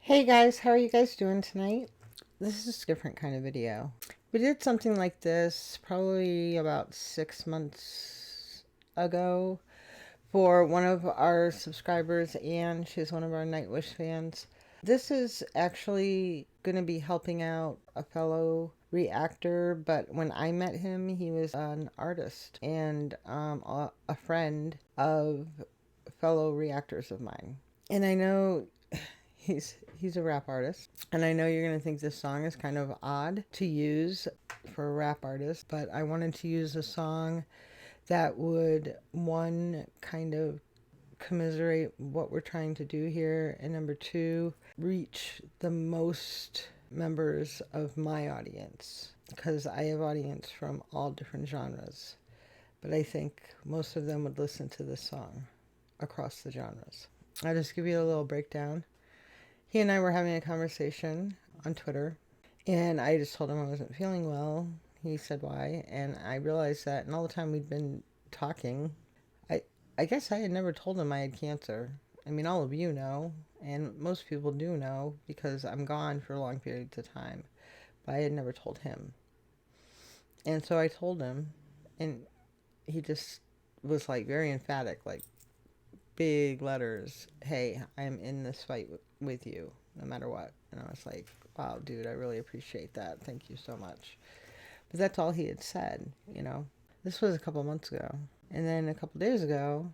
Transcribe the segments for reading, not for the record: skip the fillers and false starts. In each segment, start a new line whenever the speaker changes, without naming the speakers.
Hey guys, how are you guys doing tonight? This is a different kind of video. We did something like this probably about 6 months ago for one of our subscribers, and she's one of our Nightwish fans. This is actually going to be helping out a fellow reactor, but when I met him, he was an artist and a friend of fellow reactors of mine. And I know he's a rap artist, and I know you're gonna think this song is kind of odd to use for a rap artist, but I wanted to use a song that would, one, kind of commiserate what we're trying to do here, and number two, reach the most members of my audience, because I have audience from all different genres, but I think most of them would listen to this song across the genres. I'll just give you a little breakdown. He and I were having a conversation on Twitter, and I just told him I wasn't feeling well. He said why, and I realized that in all the time we'd been talking, I guess I had never told him I had cancer. I mean, all of you know, and most people do know because I'm gone for long periods of time, but I had never told him. And so I told him, and he just was like very emphatic, like big letters, hey, I'm in this fight with you no matter what. And I was like, wow, dude, I really appreciate that, thank you so much. But that's all he had said, you know. This was a couple months ago, and then a couple days ago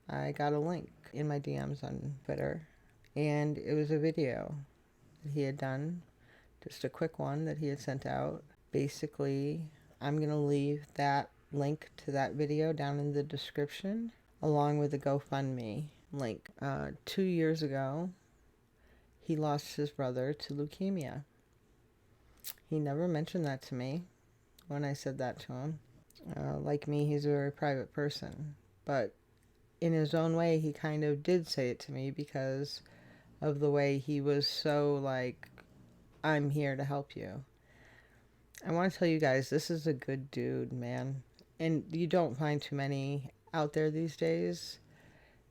I got a link in my DMs on Twitter, and it was a video that he had done, just a quick one that he had sent out. Basically, I'm gonna leave that link to that video down in the description, along with the GoFundMe link. 2 years ago, he lost his brother to leukemia. He never mentioned that to me when I said that to him. Like me, he's a very private person, but in his own way, he kind of did say it to me because of the way he was so like, I'm here to help you. I want to tell you guys, this is a good dude, man. And you don't find too many out there these days.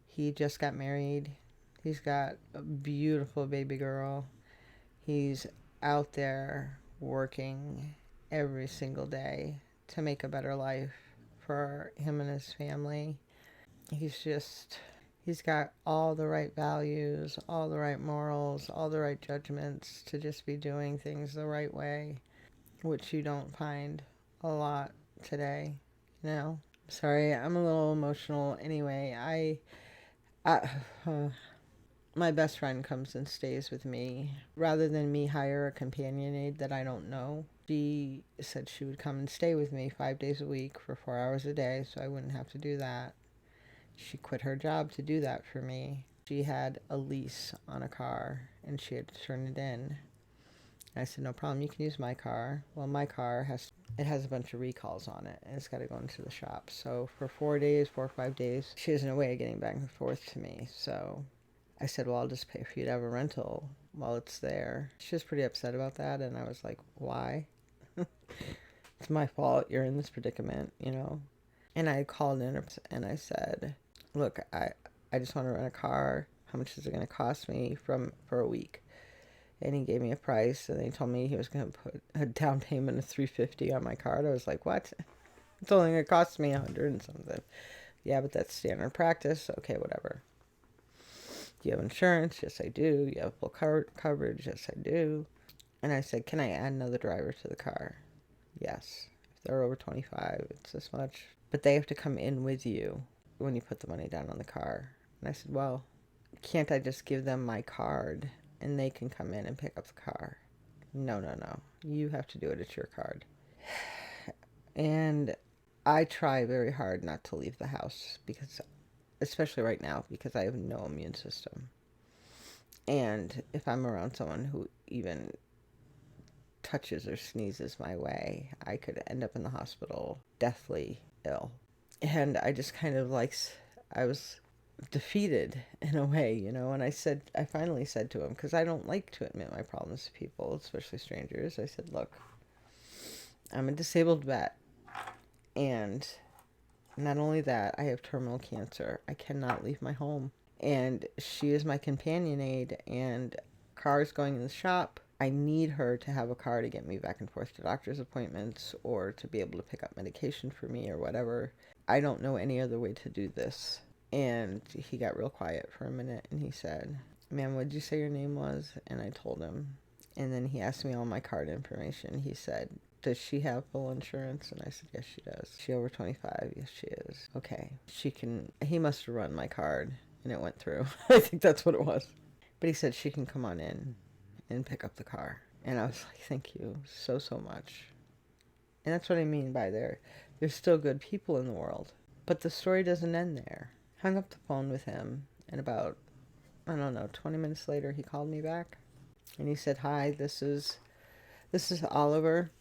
He just got married. He's got a beautiful baby girl. He's out there working every single day to make a better life for him and his family. He's got all the right values, all the right morals, all the right judgments to just be doing things the right way, which you don't find a lot today, you know? Sorry, I'm a little emotional. Anyway, my best friend comes and stays with me. Rather than me hire a companion aide that I don't know, she said she would come and stay with me 5 days a week for 4 hours a day, so I wouldn't have to do that. She quit her job to do that for me. She had a lease on a car, and she had to turn it in. I said, no problem, you can use my car. Well, my car has a bunch of recalls on it, and it's got to go into the shop. So for 4 or 5 days, she has no way of getting back and forth to me. So I said, well, I'll just pay for you to have a rental while it's there. She was pretty upset about that, and I was like, why? It's my fault you're in this predicament, you know? And I called in and I said, look, I just want to rent a car. How much is it going to cost me for a week? And he gave me a price, and he told me he was going to put a down payment of $350 on my card. I was like, what? It's only going to cost me $100 and something. Yeah, but that's standard practice. Okay, whatever. Do you have insurance? Yes, I do. You have full coverage? Yes, I do. And I said, can I add another driver to the car? Yes. If they're over 25, it's this much. But they have to come in with you when you put the money down on the car. And I said, well, can't I just give them my card and they can come in and pick up the car? No. You have to do it. It's your card. And I try very hard not to leave the house, because, especially right now, because I have no immune system. And if I'm around someone who even touches or sneezes my way, I could end up in the hospital deathly ill. And I just kind of I was defeated in a way, you know. And I finally said to him, because I don't like to admit my problems to people, especially strangers. I said, look, I'm a disabled vet, and not only that, I have terminal cancer. I cannot leave my home, and she is my companion aide and car is going in the shop. I need her to have a car to get me back and forth to doctor's appointments or to be able to pick up medication for me or whatever. I don't know any other way to do this. And he got real quiet for a minute and he said, "Ma'am, what did you say your name was?" And I told him. And then he asked me all my card information. He said, "Does she have full insurance?" And I said, "Yes, she does." "Is she over 25? "Yes, she is." "Okay. He must have run my card and it went through." I think that's what it was. But he said she can come on in and pick up the car. And I was like, thank you so, so much. And that's what I mean by there's still good people in the world. But the story doesn't end there. Hung up the phone with him, and about, I don't know, 20 minutes later, he called me back. And he said, "Hi, this is Oliver."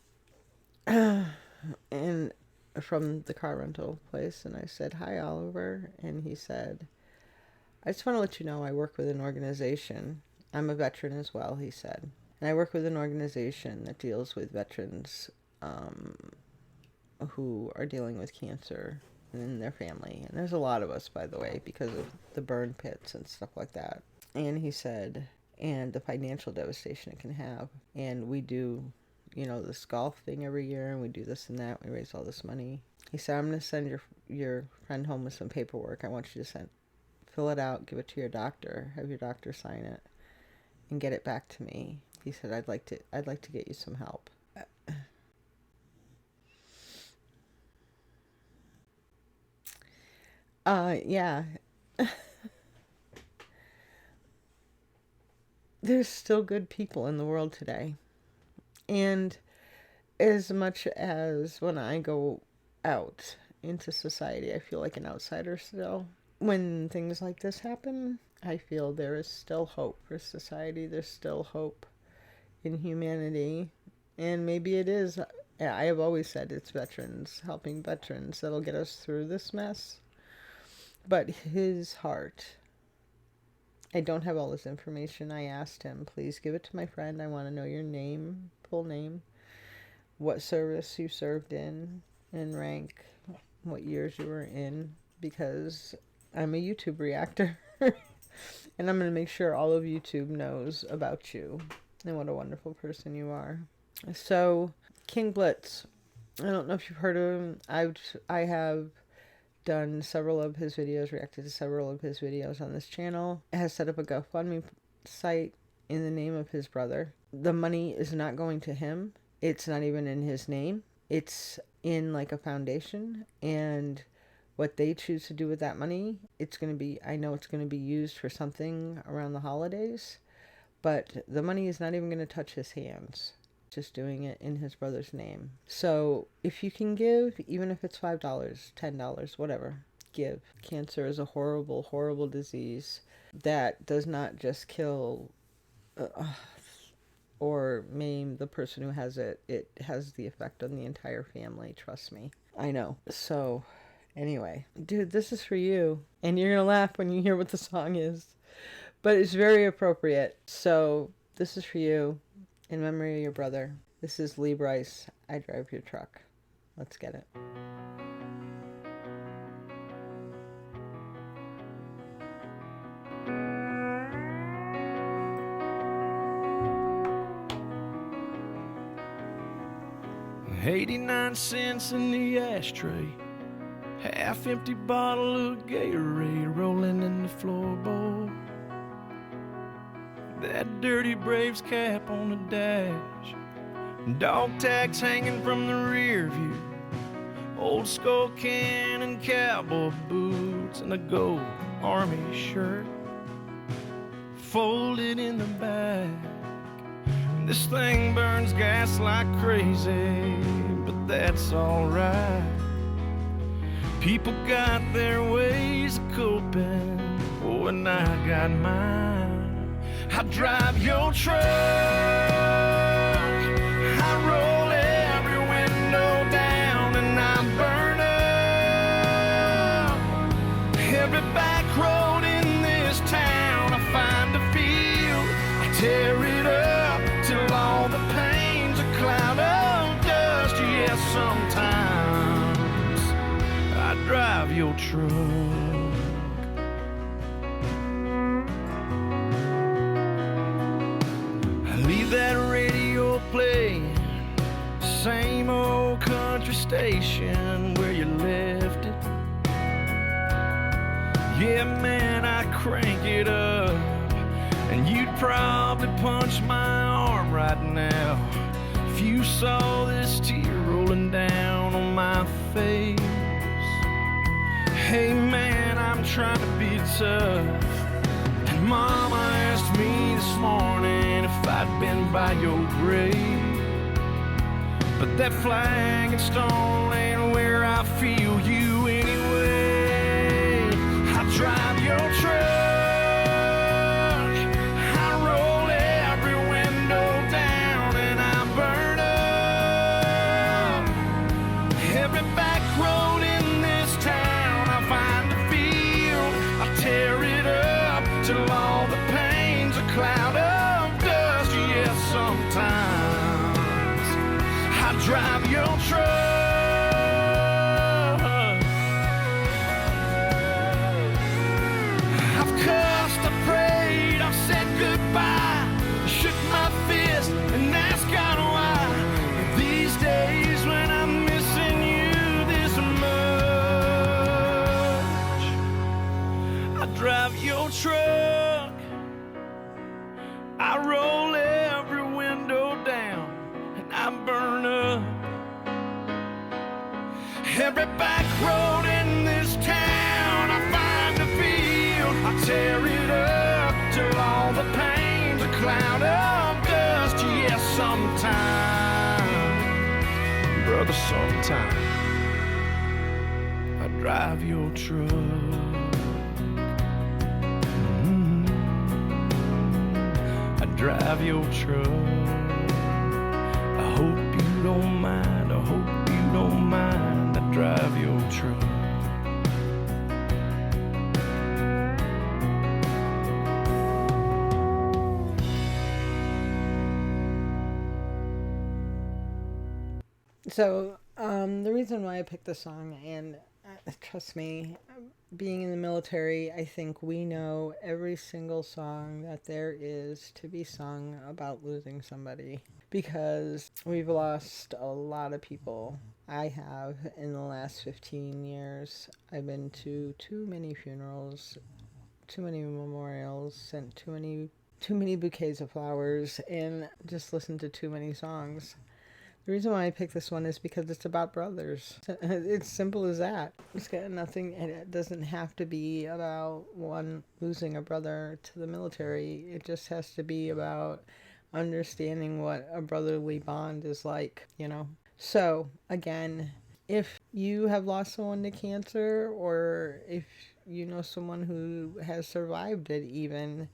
And from the car rental place. And I said, "Hi, Oliver." And he said, "I just want to let you know I work with an organization. I'm a veteran as well," he said. "And I work with an organization that deals with veterans who are dealing with cancer in their family. And there's a lot of us, by the way, because of the burn pits and stuff like that." And he said, "And the financial devastation it can have. And we do, this golf thing every year, and we do this and that. We raise all this money." He said, "I'm going to send your friend home with some paperwork. I want you to fill it out, give it to your doctor, have your doctor sign it, and get it back to me." He said, I'd like to get you some help." Yeah. There's still good people in the world today. And as much as when I go out into society, I feel like an outsider still. When things like this happen, I feel there is still hope for society. There's still hope in humanity. And maybe it is, I have always said it's veterans, helping veterans that'll get us through this mess. But his heart, I don't have all this information. I asked him, "Please give it to my friend. I want to know your name, full name, what service you served in, and rank, what years you were in, because I'm a YouTube reactor." And I'm going to make sure all of YouTube knows about you and what a wonderful person you are. So, King Blitz, I don't know if you've heard of him. I have done several of his videos, reacted to several of his videos on this channel. It has set up a GoFundMe site in the name of his brother. The money is not going to him. It's not even in his name. It's in like a foundation, and what they choose to do with that money, I know it's going to be used for something around the holidays, but the money is not even going to touch his hands. Just doing it in his brother's name. So if you can give, even if it's $5, $10, whatever, give. Cancer is a horrible, horrible disease that does not just kill or maim the person who has it. It has the effect on the entire family, trust me. I know. So anyway, dude, this is for you. And you're going to laugh when you hear what the song is. But it's very appropriate. So this is for you. In memory of your brother. This is Lee Brice, I Drive Your Truck. Let's get it.
$0.89 in the ashtray, half-empty bottle of Gatorade rolling in the floorboard. That dirty Braves cap on the dash, dog tags hanging from the rear view, old skull can and cowboy boots, and a gold army shirt folded in the back. This thing burns gas like crazy, but that's alright. People got their ways of coping, oh, and I got mine. I drive your truck, I roll every window down, and I burn up every back road in this town. I find a field, I tear it up till all the pain's a cloud of dust. Yes, sometimes I drive your truck. station where you left it. Yeah, man, I crank it up, and you'd probably punch my arm right now if you saw this tear rolling down on my face. Hey man, I'm trying to be tough, and Mama asked me this morning if I'd been by your grave, but that flag and stone ain't where I feel you anyway. I drive your truck, I roll every window down, and I burn up every back road in this town. I find a field, I tear it up till all the pain's a cloud of dust. Yes, sometimes I drive your truck. I've cussed, I prayed, I've said goodbye, shook my fist and asked God why. These days when I'm missing you this much, I drive your truck, I roll every window down, and I burn up every back road in this town. I find a field, I tear it up till all the pain's a cloud of dust. Yes, sometimes, brother, sometimes I drive your truck. I drive your truck. I hope you don't mind, I hope you don't mind. I drive your truck.
So, the reason why I picked this song, and trust me, being in the military, I think we know every single song that there is to be sung about losing somebody, because we've lost a lot of people. I have in the last 15 years. I've been to too many funerals, too many memorials, sent too many bouquets of flowers, and just listened to too many songs. The reason why I picked this one is because it's about brothers. It's simple as that. It's got nothing, and it doesn't have to be about one losing a brother to the military. It just has to be about understanding what a brotherly bond is like, you know? So, again, if you have lost someone to cancer, or if you know someone who has survived it even,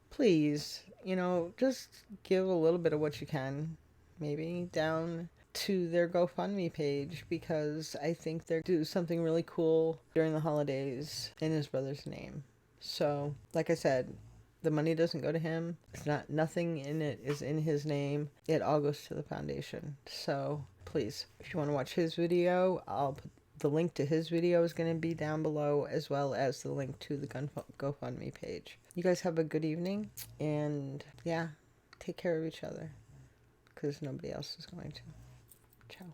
please, you know, just give a little bit of what you can. Maybe down to their GoFundMe page, because I think they're do something really cool during the holidays in his brother's name. So, like I said, the money doesn't go to him. It's not, nothing in it is in his name. It all goes to the foundation. So, please, if you want to watch his video, I'll put the link to his video is going to be down below, as well as the link to the GoFundMe page. You guys have a good evening, and yeah, take care of each other, because nobody else is going to. Ciao.